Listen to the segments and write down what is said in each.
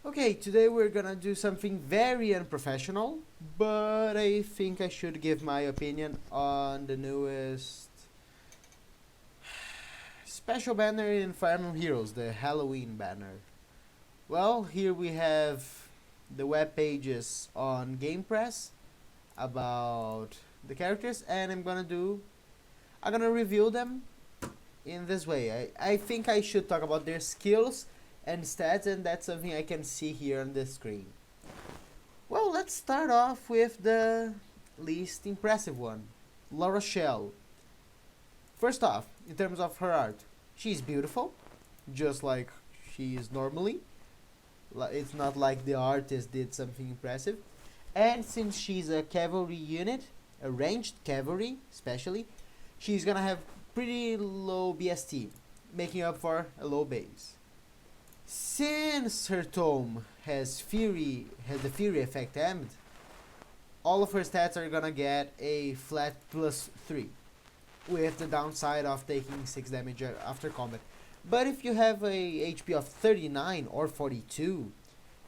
Okay, today we're gonna do something very unprofessional, but I think I should give my opinion on the newest special banner in Fire Emblem Heroes, the Halloween banner. Well, here we have the web pages on Game Press about the characters, and I'm gonna review them in this way. I think I should talk about their skills and stats, and that's something I can see here on the screen. Well, let's start off with the least impressive one, La Rochelle. First off, in terms of her art, she's beautiful, just like she is normally. It's not like the artist did something impressive. And since she's a cavalry unit, a ranged cavalry especially, she's gonna have pretty low BST, making up for a low base. Since her tome has the fury effect emmed, all of her stats are gonna get a flat +3, with the downside of taking 6 damage after combat. But if you have a HP of 39 or 42,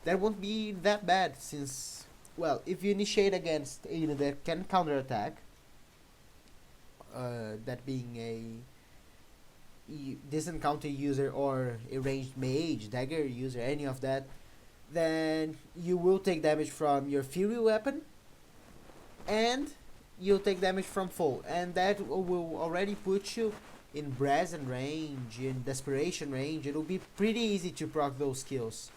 that won't be that bad since, well, if you initiate against a unit that can counterattack, that being a distant counter user or a ranged mage, dagger user, any of that, then you will take damage from your fury weapon and you'll take damage from foe, and that will already put you in brazen range, in desperation range. It'll be pretty easy to proc those skills,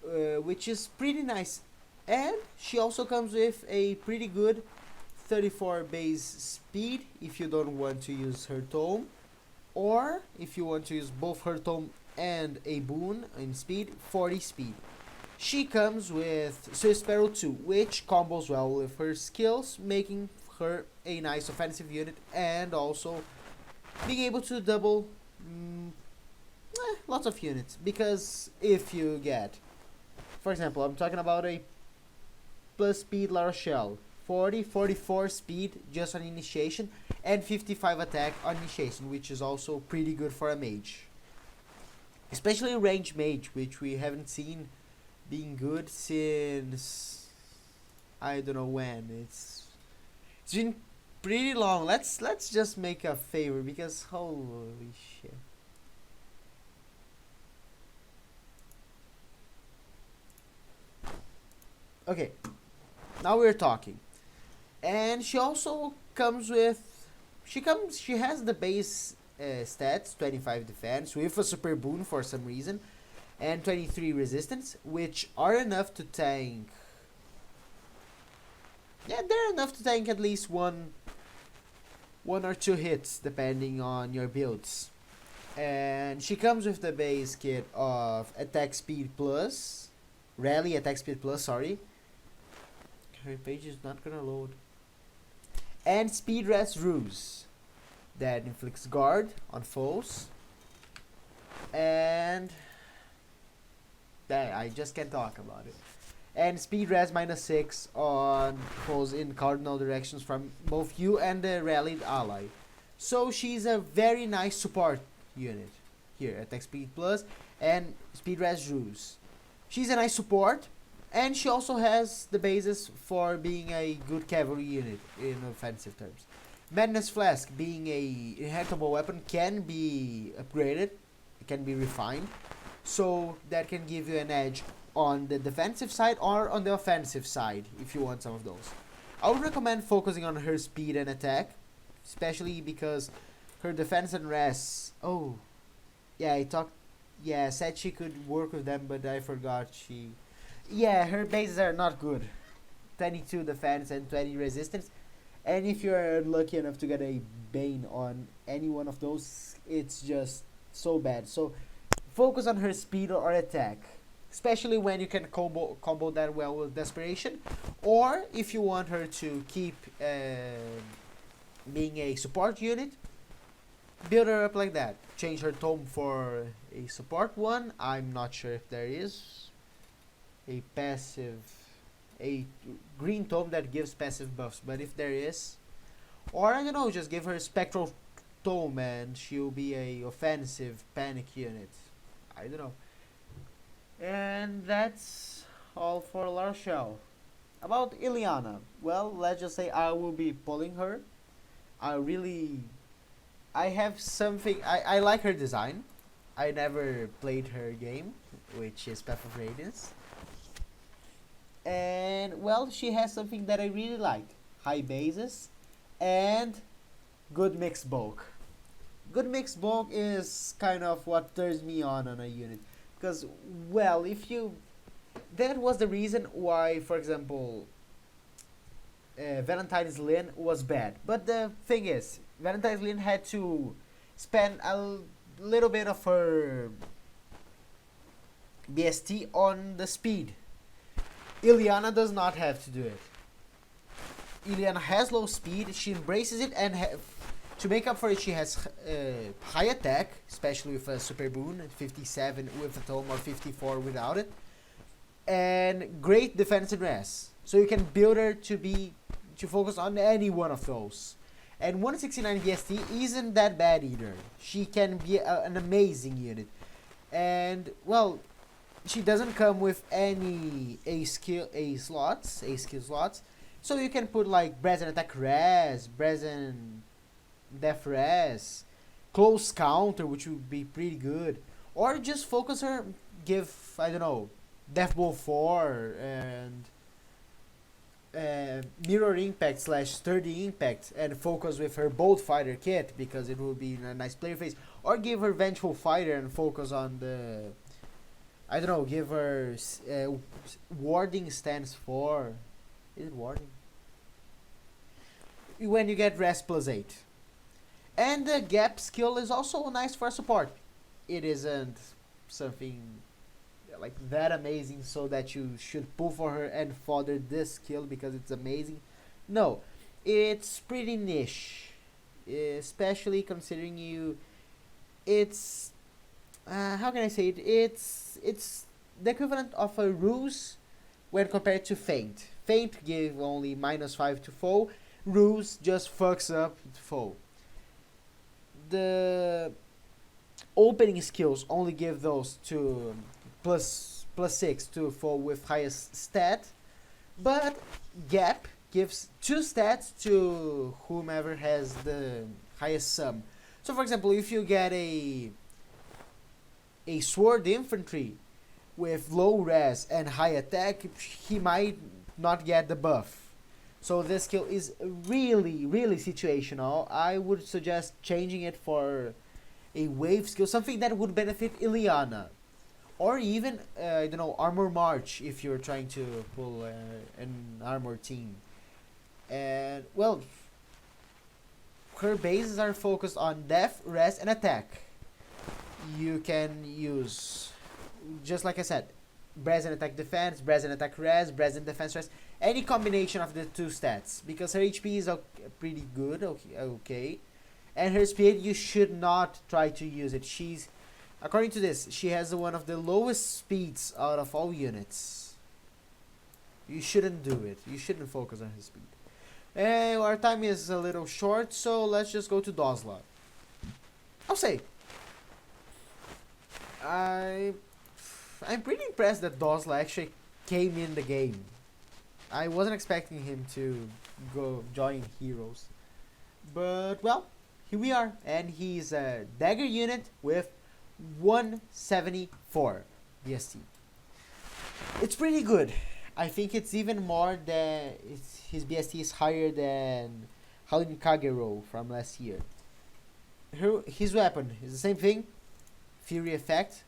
which is pretty nice. And she also comes with a pretty good 34 base speed if you don't want to use her tome, or if you want to use both her tome and a boon in speed, 40 speed. She comes with Swift Sparrow 2, which combos well with her skills, making her a nice offensive unit, and also being able to double lots of units. Because if you get, for example, I'm talking about a plus speed La Rochelle, 44 speed just on initiation, and 55 attack on initiation, which is also pretty good for a mage. Especially a range mage, which we haven't seen being good since I don't know when. It's been pretty long. Let's just make a favor, because holy shit. Okay, now we're talking. And she also comes with she has the base stats, 25 defense with a super boon for some reason, and 23 resistance, which are enough to tank. Yeah, they're enough to tank at least one or two hits depending on your builds. And she comes with the base kit of attack speed plus, rally attack speed plus, sorry. Her page is not gonna load. And speed rest ruse that inflicts guard on foes. And I just can't talk about it. And speed res -6 on foes in cardinal directions from both you and the rallied ally. So she's a very nice support unit here, attack speed plus and speed res ruse. She's a nice support, and she also has the basis for being a good cavalry unit in offensive terms. Madness Flask, being a inheritable weapon, can be upgraded, it can be refined, so that can give you an edge on the defensive side or on the offensive side if you want some of those. I would recommend focusing on her speed and attack, especially because her defense and res. Oh, yeah, I said she could work with them, but I forgot she. Yeah, her bases are not good. 22 defense and 20 resistance. And if you're lucky enough to get a Bane on any one of those, it's just so bad. So focus on her speed or attack, especially when you can combo that well with Desperation. Or if you want her to keep being a support unit, build her up like that. Change her tome for a support one. I'm not sure if there is a green tome that gives passive buffs, but if there is, or I don't know, just give her spectral tome and she'll be a offensive panic unit. I don't know. And that's all for Larshell. About Ileana, well, let's just say I will be pulling her. I really, I have something. I like her design. I never played her game, which is Path of Radiance. And well, she has something that I really like: high bases and good mixed bulk. Good mixed bulk is kind of what turns me on a unit, because well, if you that was the reason why, for example, Valentine's Lin was bad. But the thing is, Valentine's Lin had to spend little bit of her BST on the speed. Ileana does not have to do it. Ileana has low speed, she embraces it, and to make up for it, she has high attack, especially with a super boon, 57 with a tome or 54 without it, and great defense and res. So you can build her to focus on any one of those. And 169 VST isn't that bad either. She can be an amazing unit. And well, she doesn't come with any A skill slots. So you can put like Brazen Attack Res, Brazen Death Res, Close Counter, which would be pretty good. Or just focus her, give, I don't know, Death Bowl 4 and Mirror Impact slash Sturdy Impact and focus with her Bolt Fighter kit because it will be a nice player face. Or give her Vengeful Fighter and focus on the, I don't know, give her Warding stands for, is it Warding? When you get Rest plus 8. And the Gap skill is also nice for support. It isn't something like that amazing so that you should pull for her and fodder this skill because it's amazing. No, it's pretty niche, especially considering it's how can I say it? It's the equivalent of a ruse when compared to Feint. Feint give only -5 to foe. Ruse just fucks up foe. The opening skills only give those to +6 to foe with highest stat, but Gap gives 2 stats to whomever has the highest sum. So for example, if you get a sword infantry with low res and high attack, he might not get the buff. So this skill is really situational. I would suggest changing it for a wave skill, something that would benefit Ileana. Or even, I don't know, Armor March if you're trying to pull an armor team. And, well, her bases are focused on def, res, and attack. You can use, just like I said, Brazen Attack Defense, Brazen Attack Res, Brazen Defense Res, any combination of the 2 stats. Because her HP is pretty good, okay. And her speed, you should not try to use it. According to this, she has one of the lowest speeds out of all units. You shouldn't do it. You shouldn't focus on her speed. Our time is a little short, so let's just go to Dosla. I'll say, I'm pretty impressed that Dosla actually came in the game. I wasn't expecting him to go join Heroes. But, well, here we are. And he's a dagger unit with 174 BST. It's pretty good. I think it's even more than his BST is higher than Halin Kagero from last year. His weapon is the same thing, Fury Effect.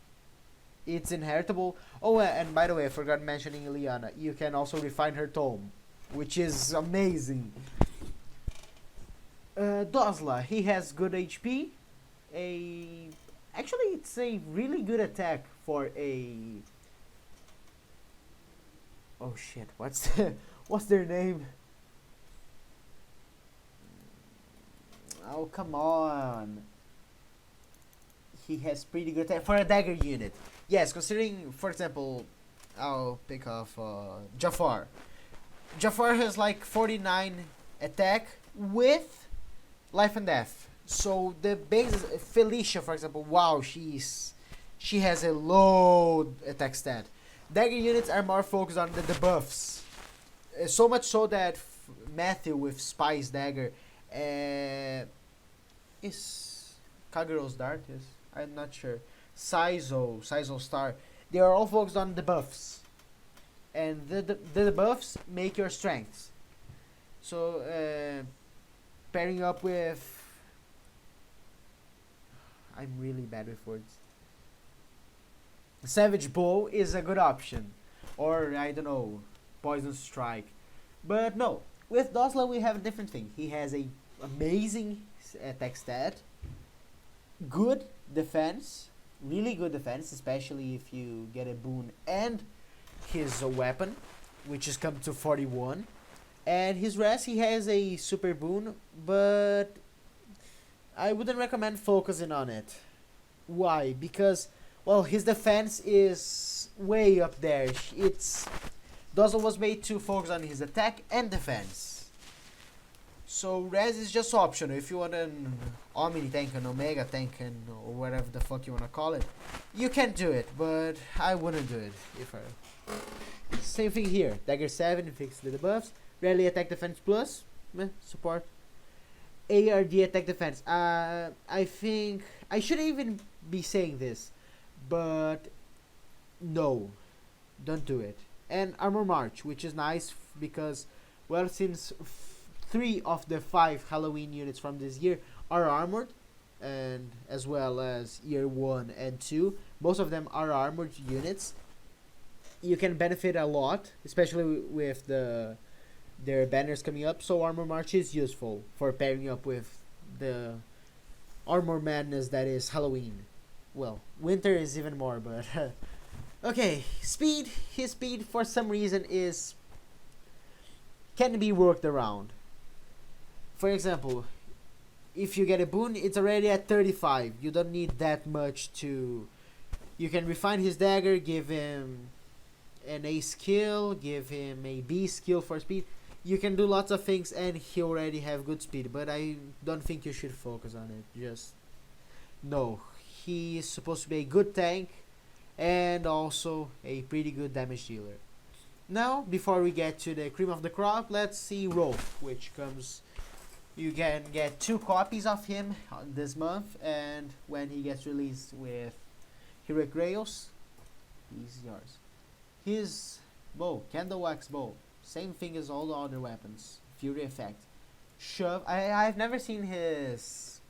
It's inheritable. Oh, and by the way, I forgot mentioning Ileana. You can also refine her tome, which is amazing. Dosla, he has good HP. Actually, it's a really good attack for a. Oh shit! What's their name? Oh come on! He has pretty good attack for a dagger unit. Yes, considering, for example, I'll pick off Jafar. Jafar has like 49 attack with life and death. So the base is Felicia, for example. Wow, she's she has a low attack stat. Dagger units are more focused on the debuffs. So much so that Matthew with Spy's Dagger is Kagero's Dart, yes? I'm not sure. Saizo Star. They are all focused on debuffs. And the debuffs make your strengths. So, pairing up with. I'm really bad with words. Savage Bow is a good option. Or, I don't know, Poison Strike. But no, with Dosla we have a different thing. He has a amazing attack stat, good defense, really good defense, especially if you get a boon and his weapon, which is come to 41. And his rest, he has a super boon, but I wouldn't recommend focusing on it. Why? Because, well, his defense is way up there. Dosla was made to focus on his attack and defense. So res is just optional. If you want an Omni tank, an Omega tank, or whatever the fuck you want to call it, you can do it, but I wouldn't do it. Same thing here. Dagger 7 fixes the debuffs. Rarely attack defense plus. Support. ARD attack defense. I think I shouldn't even be saying this, but no, don't do it. And Armor March, which is nice because, well, since 3 of the 5 Halloween units from this year are armored, and as well as year 1 and 2, most of them are armored units. You can benefit a lot, especially with their banners coming up. So Armor March is useful for pairing up with the Armor Madness that is Halloween. Well, winter is even more, but okay, speed. His speed for some reason can be worked around. For example, if you get a boon, it's already at 35. You don't need that much to. You can refine his dagger, give him an A skill, give him a B skill for speed. You can do lots of things, and he already have good speed. But I don't think you should focus on it. Just no. He is supposed to be a good tank, and also a pretty good damage dealer. Now, before we get to the cream of the crop, let's see Rolf, which comes. You can get 2 copies of him this month, and when he gets released with Heroic Rails, he's yours. His bow, Candle Wax Bow, same thing as all the other weapons. Fury effect. Shove. I've never seen his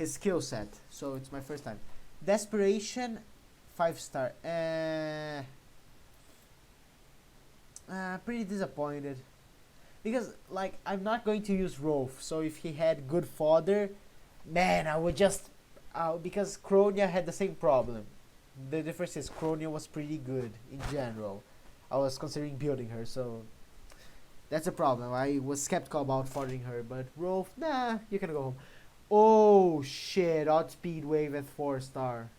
skill set, so it's my first time. Desperation, 5-star. Pretty disappointed. Because, like, I'm not going to use Rolf, so if he had good fodder, man, I would just. Because Kronia had the same problem. The difference is Kronia was pretty good in general. I was considering building her, so. That's a problem. I was skeptical about foddering her, but Rolf, nah, you can go home. Oh shit, Outspeed Wave at 4-star.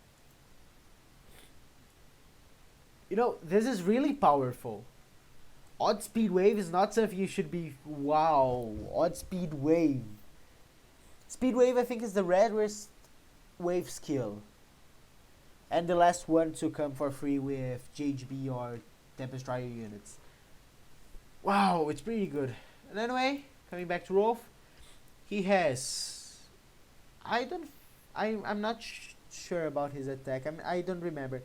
You know, this is really powerful. Odd Speed Wave is not something you should be. Wow, Odd Speed Wave. Speed Wave, I think, is the rarest wave skill. And the last one to come for free with JHB or Tempest Trial units. Wow, it's pretty good. And anyway, coming back to Rolf, he has. I'm not sure about his attack. I don't remember.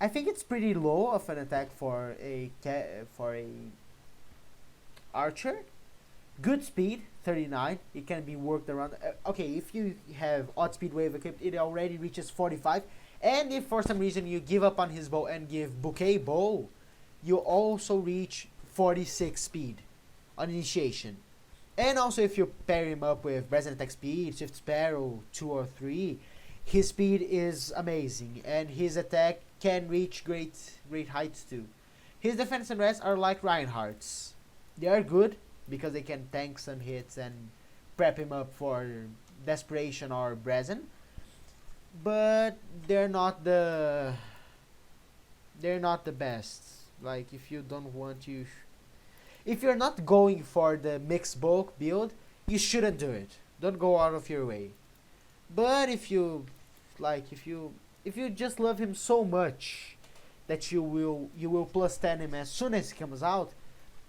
I think it's pretty low of an attack for a archer. Good speed, 39. It can be worked around. Okay, if you have Odd Speed Wave equipped, it already reaches 45. And if for some reason you give up on his bow and give Bouquet Bow, you also reach 46 speed on initiation. And also if you pair him up with Brazen Attack Speed, Swift Sparrow 2 or 3, his speed is amazing, and his attack can reach great heights too. His defense and rest are like Reinhardt's. They are good because they can tank some hits and prep him up for Desperation or Brazen, but they're not the best. Like, if you don't want to, if you're not going for the mixed bulk build, you shouldn't do it. Don't go out of your way. But if you if you just love him so much that you will plus 10 him as soon as he comes out,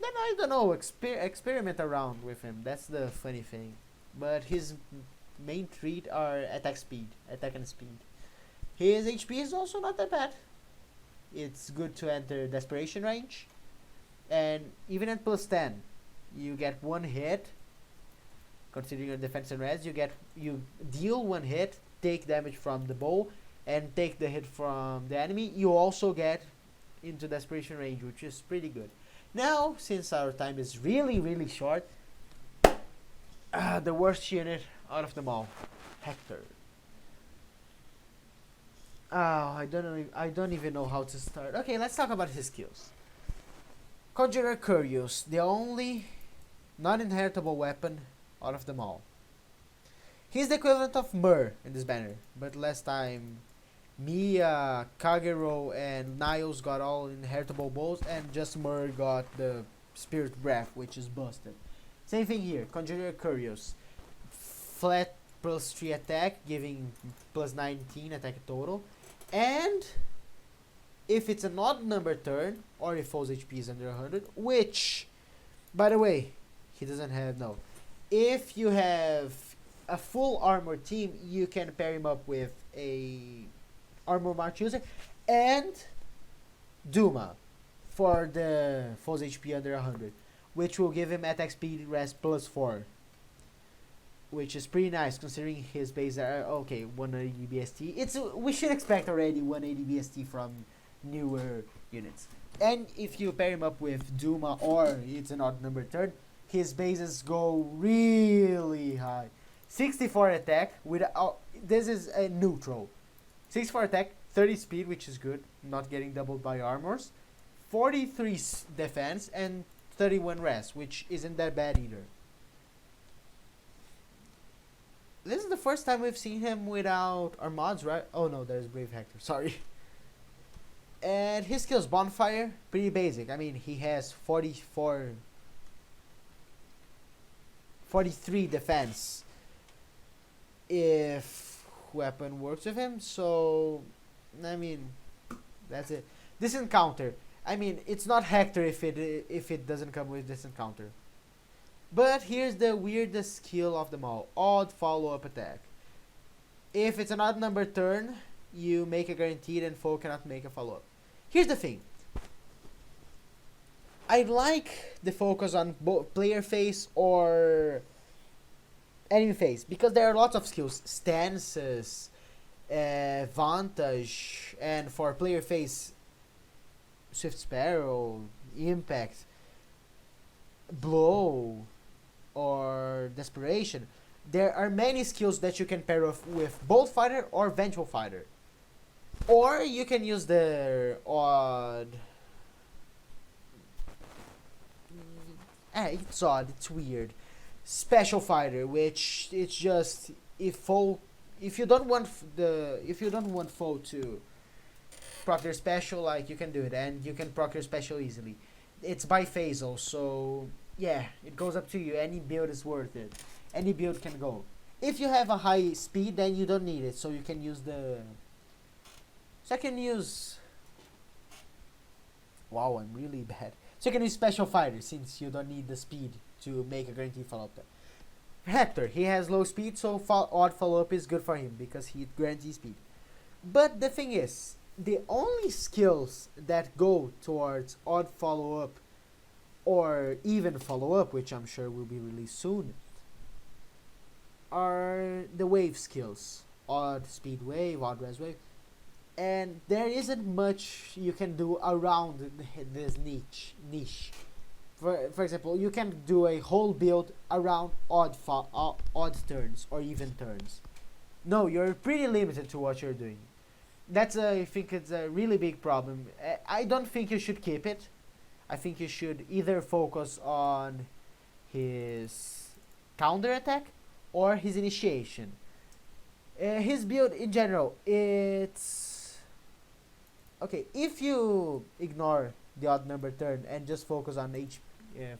then I don't know, experiment around with him. That's the funny thing. But his main treat are attack and speed. His HP is also not that bad. It's good to enter desperation range, and even at plus 10, you get one hit. Considering your defense and res, you deal one hit, take damage from the bow, and take the hit from the enemy. You also get into desperation range, which is pretty good. Now, since our time is really short, the worst unit out of them all, Hector. Oh, I don't even know how to start. Okay, let's talk about his skills. Conjurer Curious, the only non-inheritable weapon out of them all. He's the equivalent of Myrrh in this banner, but last time Mia, Kagero, and Niles got all inheritable bows, and just Myrrh got the Spirit Breath, which is busted. Same thing here, Conjurer Curious. Flat plus 3 attack, giving plus 19 attack total. And if it's an odd number turn, or if foe's HP is under 100, which, by the way, he doesn't have, no. If you have a full armor team, you can pair him up with a armor march user and Duma for the foe's HP under 100, which will give him attack speed rest plus 4, which is pretty nice considering his base are okay 180 BST. We should expect already 180 BST from newer units. And if you pair him up with Duma or it's an odd number turn, his bases go really high. 64 attack with this is a neutral. 64 attack, 30 speed, which is good, not getting doubled by armors. 43 defense and 31 rest, which isn't that bad either. This is the first time we've seen him without our mods, right? Oh no, there's Brave Hector, sorry. And his skills, Bonfire, pretty basic. I mean, he has 43 defense if weapon works with him, so I mean, that's it. This encounter, I mean, it's not Hector if it doesn't come with this encounter. But here's the weirdest skill of them all, odd follow-up attack. If it's an odd number turn, you make a guaranteed and foe cannot make a follow-up. Here's the thing. I like the focus on both player face or enemy face, because there are lots of skills, stances, vantage, and for player face, Swift Sparrow, impact, blow, or desperation. There are many skills that you can pair off with Bolt Fighter or Vengeful Fighter. Or you can use the odd... it's odd, it's weird. Special Fighter, which it's just if you don't want foe to proc their special, like, you can do it, and you can proc your special easily. It's biphasal, so yeah, it goes up to you. Any build is worth it. Any build can go. If you have a high speed, then you don't need it, so you can use the... So I can use... Wow, I'm really bad. So you can use Special Fighter, since you don't need the speed to make a guaranteed follow-up. Hector, he has low speed, so odd follow-up is good for him, because he guarantees speed. But the thing is, the only skills that go towards odd follow-up or even follow-up, which I'm sure will be released soon, are the wave skills. Odd speed wave, odd res wave. And there isn't much you can do around this niche. For example, you can do a whole build around odd turns or even turns. No, you're pretty limited to what you're doing. That's I think it's a really big problem. I don't think you should keep it. I think you should either focus on his counter attack or his initiation. His build in general, it's okay. If you ignore the odd number turn and just focus on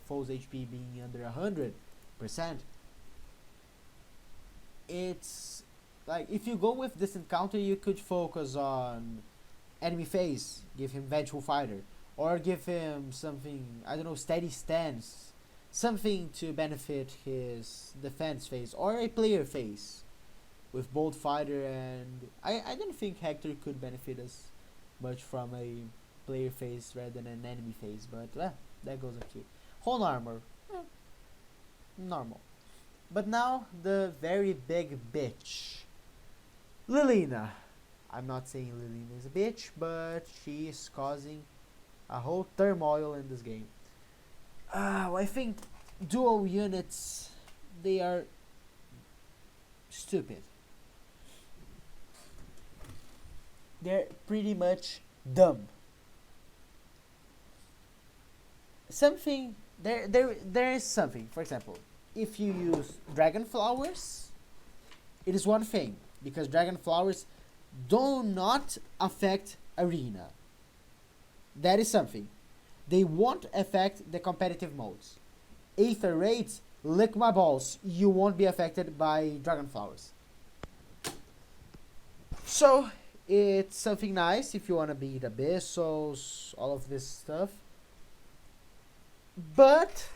foe's HP being under 100%, it's Like if you go with distant counter, you could focus on enemy phase, give him vengeful fighter, or give him something, I don't know, steady stance, something to benefit his defense phase or a player phase with bold fighter. And I don't think Hector could benefit us much from a player phase rather than an enemy phase, but that goes up to whole armor, normal. But now the very big bitch, Lilina. I'm not saying Lilina is a bitch, but she is causing a whole turmoil in this game. I think dual units, they are stupid. They're pretty much dumb. Something there is something. For example, if you use dragon flowers, it is one thing because dragon flowers do not affect arena. That is something. They won't affect the competitive modes. Aether raids, lick my balls. You won't be affected by dragon flowers. So it's something nice if you want to beat abyssos, all of this stuff. But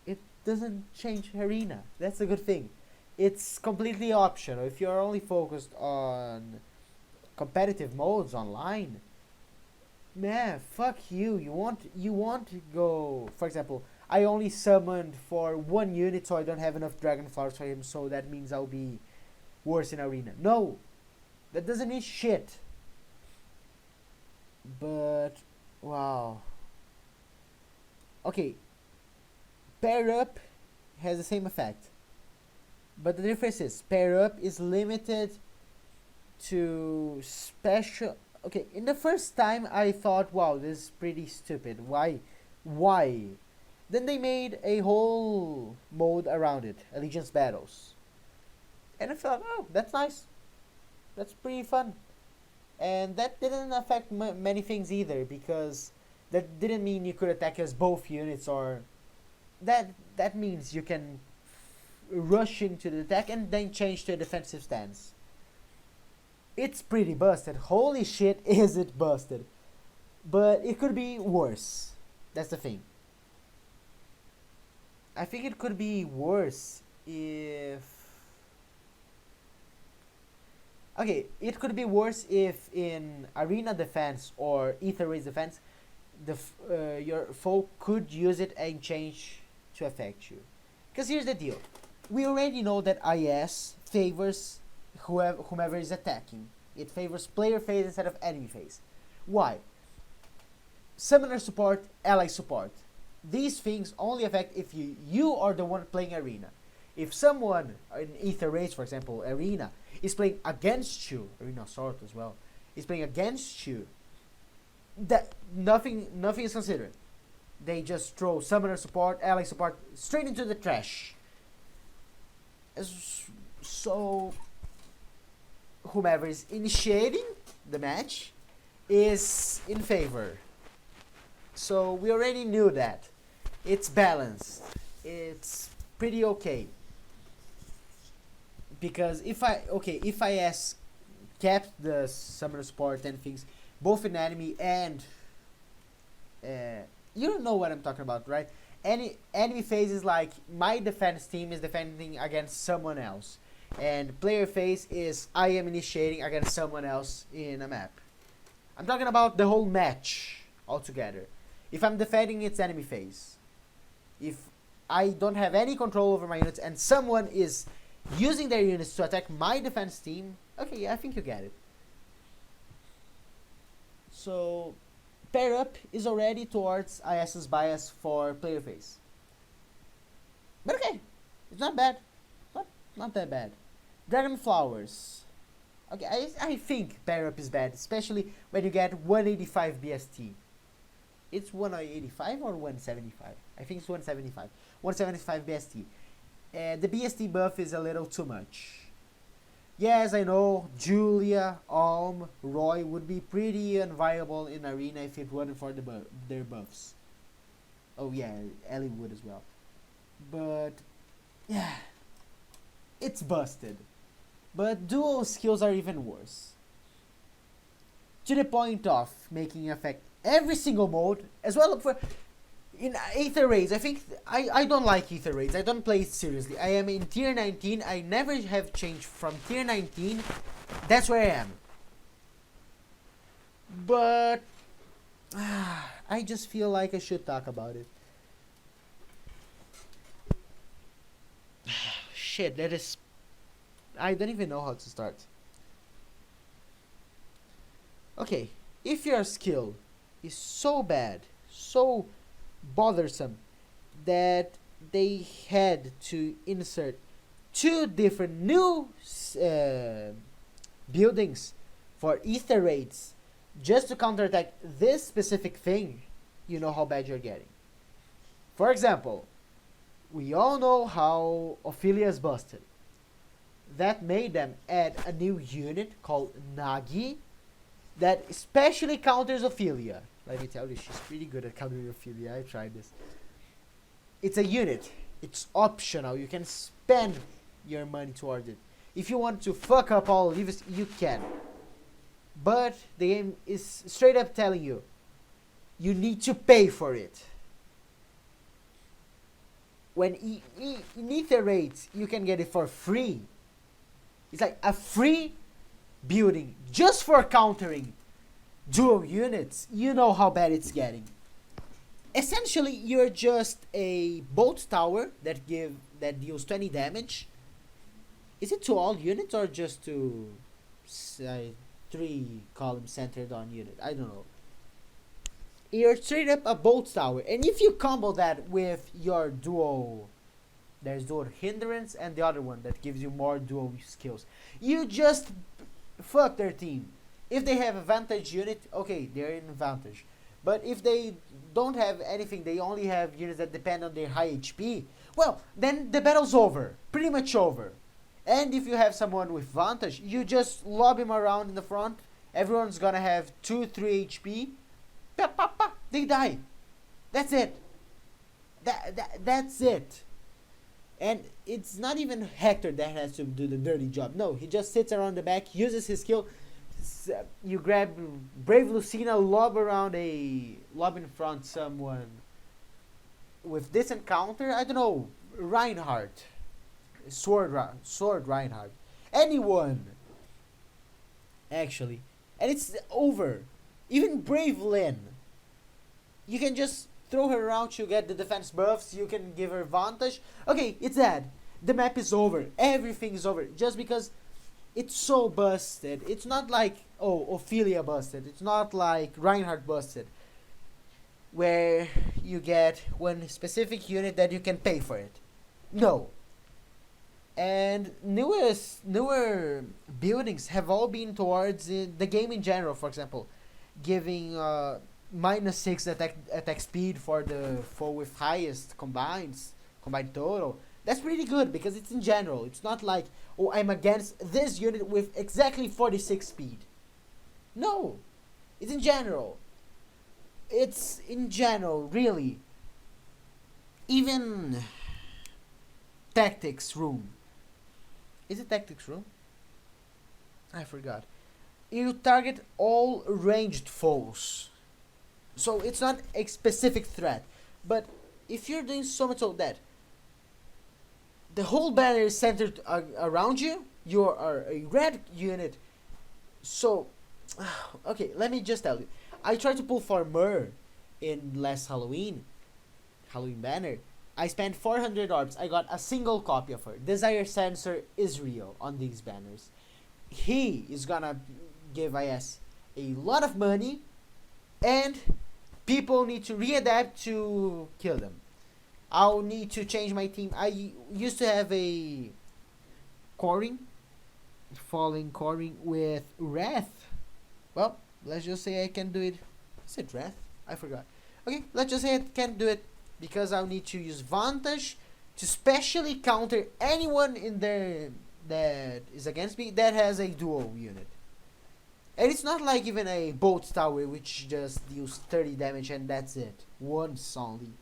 it doesn't change arena. That's a good thing. It's completely optional. If you're only focused on competitive modes online, man, fuck you. You want to go. For example, I only summoned for one unit, so I don't have enough dragon flowers for him. So that means I'll be worse in arena. No, that doesn't mean shit. But wow. Okay, pair up has the same effect, but the difference is pair up is limited to special. Okay, in the first time I thought, wow, this is pretty stupid. Why? Then they made a whole mode around it, Allegiance Battles, and I thought, oh, that's nice. That's pretty fun. And that didn't affect many things either, because that didn't mean you could attack as both units, or that means you can rush into the attack and then change to a defensive stance. It's pretty busted. Holy shit, is it busted. But it could be worse. That's the thing. I think it could be worse if... Okay, it could be worse if in arena defense or ether race defense, your foe could use it and change to affect you. Because here's the deal. We already know that IS favors whomever is attacking. It favors player phase instead of enemy phase. Why? Summoner support, ally support. These things only affect if you are the one playing arena. If someone in ether race, for example, arena, is playing against you, arena sort as well, is playing against you, that nothing is considered. They just throw summoner support, ally support straight into the trash. So whomever is initiating the match is in favor. So we already knew that. It's balanced. It's pretty okay. Because if I kept the summoner support and things both in enemy and you don't know what I'm talking about, right? Any enemy phase is like my defense team is defending against someone else, and player phase is I am initiating against someone else in a map. I'm talking about the whole match altogether. If I'm defending, it's enemy phase. If I don't have any control over my units and someone is using their units to attack my defense team, okay, yeah, I think you get it. So pair up is already towards IS's bias for player phase. But okay, it's not bad. Not that bad. Dragon Flowers. Okay, I think pair up is bad, especially when you get 185 BST. It's 185 or 175? I think it's 175. 175 BST. The BST buff is a little too much. Yes, I know, Julia, Roy would be pretty unviable in arena if it wasn't for their buffs. Oh yeah, Ellie would as well. But Yeah, it's busted. But duo skills are even worse. To the point of making affect every single mode, as well for in Aether Raids. I think I don't like Aether Raids. I don't play it seriously. I am in tier 19. I never have changed from tier 19. That's where I am. But I just feel like I should talk about it. Shit, that is. I don't even know how to start. Okay, if your skill is so bad, so bothersome, that they had to insert two different new buildings for Ether raids just to counterattack this specific thing, you know how bad you're getting. For example, we all know how Ophelia is busted. That made them add a new unit called Nagi that especially counters Ophelia. Let me tell you, she's pretty good at countering Ophelia. I tried this. It's a unit. It's optional. You can spend your money towards it. If you want to fuck up all leaves, you can. But the game is straight up telling you, you need to pay for it. When in Ether raids, you can get it for free. It's like a free building just for countering dual units. You know how bad it's getting. Essentially, you're just a bolt tower that deals 20 damage. Is it to all units or just to 3 columns centered on unit? I don't know. You're straight up a bolt tower, and if you combo that with your dual, there's dual hindrance and the other one that gives you more dual skills, you just fuck their team. If they have a vantage unit, okay, they're in advantage. But if they don't have anything, they only have units that depend on their high HP, well, then the battle's over. Pretty much over. And if you have someone with vantage, you just lob him around in the front. Everyone's gonna have 2-3 HP. Pa, pa, pa, they die. That's it. That's it. And it's not even Hector that has to do the dirty job. No, he just sits around the back, uses his skill. You grab Brave Lucina, lob in front someone with this encounter. I don't know, Reinhardt, Sword Reinhardt, anyone actually, and it's over. Even Brave Lynn, you can just throw her around. She'll get the defense buffs. You can give her advantage. Okay, it's that. The map is over. Everything is over. Just because it's so busted. It's not like, oh, Ophelia busted. It's not like Reinhardt busted, where you get one specific unit that you can pay for it. No. And newer buildings have all been towards the game in general. For example, giving -6 attack speed for the foe with highest combined total. That's pretty good because it's in general. It's not like, oh, I'm against this unit with exactly 46 speed. No, it's in general. It's in general, really. Even tactics room. Is it tactics room? I forgot. You target all ranged foes. So it's not a specific threat. But if you're doing so much of that, the whole banner is centered around you. You are a red unit. So, okay, let me just tell you. I tried to pull for Myrrh in last Halloween banner. I spent 400 orbs. I got a single copy of her. Desire Sensor is real on these banners. He is gonna give IS a lot of money, and people need to readapt to kill them. I'll need to change my team. I used to have a falling coring with Wrath. Well, let's just say I can do it. Is it Wrath? I forgot. Okay, let's just say I can't do it because I'll need to use Vantage to specially counter anyone in there that is against me that has a dual unit. And it's not like even a Bolt Tower which just deals 30 damage and that's it. Once only.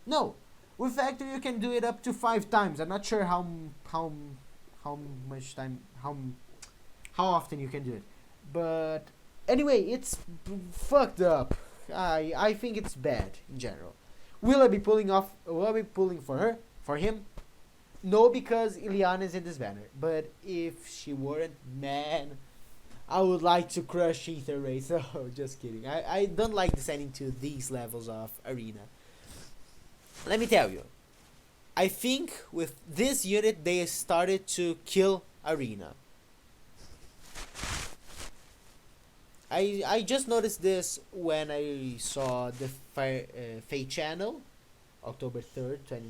No. With Factor you can do it up to 5 times. I'm not sure how much time how often you can do it, but anyway, it's fucked up. I think it's bad in general. Will I be pulling off? Will I be pulling for her? For him? No, because Ileana is in this banner. But if she weren't, man, I would like to crush Ether Ray. So just kidding. I don't like descending to these levels of arena. Let me tell you. I think with this unit they started to kill arena. I just noticed this when I saw the FEH channel, October 3rd, 20.